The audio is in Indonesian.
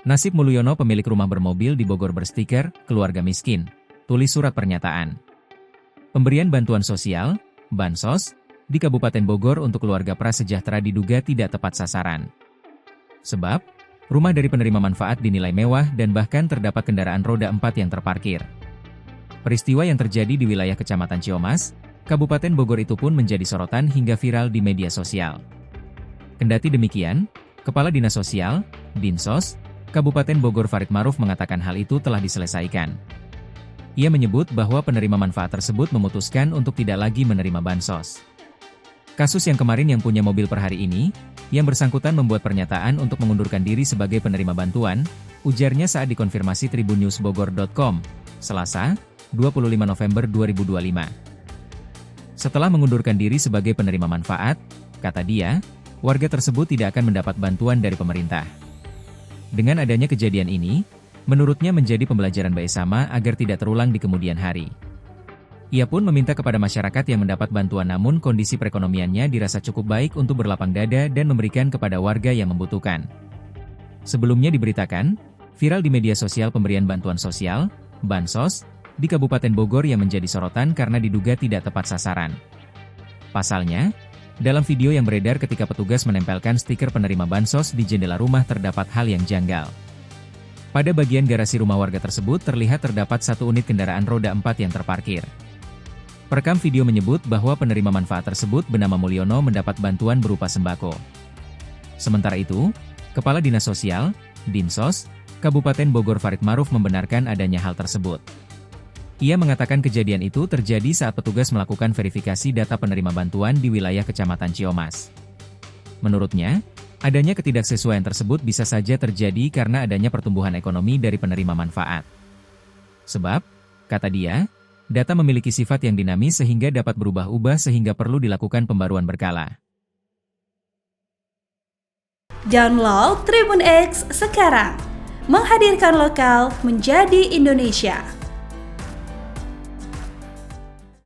Nasib Mulyono, pemilik rumah bermobil di Bogor berstiker, keluarga miskin, tulis surat pernyataan. Pemberian bantuan sosial, Bansos, di Kabupaten Bogor untuk keluarga prasejahtera diduga tidak tepat sasaran. Sebab, rumah dari penerima manfaat dinilai mewah dan bahkan terdapat kendaraan roda 4 yang terparkir. Peristiwa yang terjadi di wilayah Kecamatan Ciomas, Kabupaten Bogor itu pun menjadi sorotan hingga viral di media sosial. Kendati demikian, Kepala Dinas Sosial, Dinsos, Kabupaten Bogor Farid Maruf mengatakan hal itu telah diselesaikan. Ia menyebut bahwa penerima manfaat tersebut memutuskan untuk tidak lagi menerima bansos. Kasus yang kemarin yang punya mobil per hari ini, yang bersangkutan membuat pernyataan untuk mengundurkan diri sebagai penerima bantuan, ujarnya saat dikonfirmasi tribunnewsbogor.com, Selasa, 25 November 2025. Setelah mengundurkan diri sebagai penerima manfaat, kata dia, warga tersebut tidak akan mendapat bantuan dari pemerintah. Dengan adanya kejadian ini, menurutnya menjadi pembelajaran bersama agar tidak terulang di kemudian hari. Ia pun meminta kepada masyarakat yang mendapat bantuan namun kondisi perekonomiannya dirasa cukup baik untuk berlapang dada dan memberikan kepada warga yang membutuhkan. Sebelumnya diberitakan, viral di media sosial pemberian bantuan sosial, Bansos, di Kabupaten Bogor yang menjadi sorotan karena diduga tidak tepat sasaran. Pasalnya, dalam video yang beredar ketika petugas menempelkan stiker penerima bansos di jendela rumah terdapat hal yang janggal. Pada bagian garasi rumah warga tersebut terlihat terdapat satu unit kendaraan roda 4 yang terparkir. Perekam video menyebut bahwa penerima manfaat tersebut bernama Mulyono mendapat bantuan berupa sembako. Sementara itu, Kepala Dinas Sosial, Dinsos, Kabupaten Bogor Farid Maruf membenarkan adanya hal tersebut. Ia mengatakan kejadian itu terjadi saat petugas melakukan verifikasi data penerima bantuan di wilayah Kecamatan Ciomas. Menurutnya, adanya ketidaksesuaian tersebut bisa saja terjadi karena adanya pertumbuhan ekonomi dari penerima manfaat. Sebab, kata dia, data memiliki sifat yang dinamis sehingga dapat berubah-ubah sehingga perlu dilakukan pembaruan berkala. Download Tribun X sekarang, menghadirkan lokal menjadi Indonesia.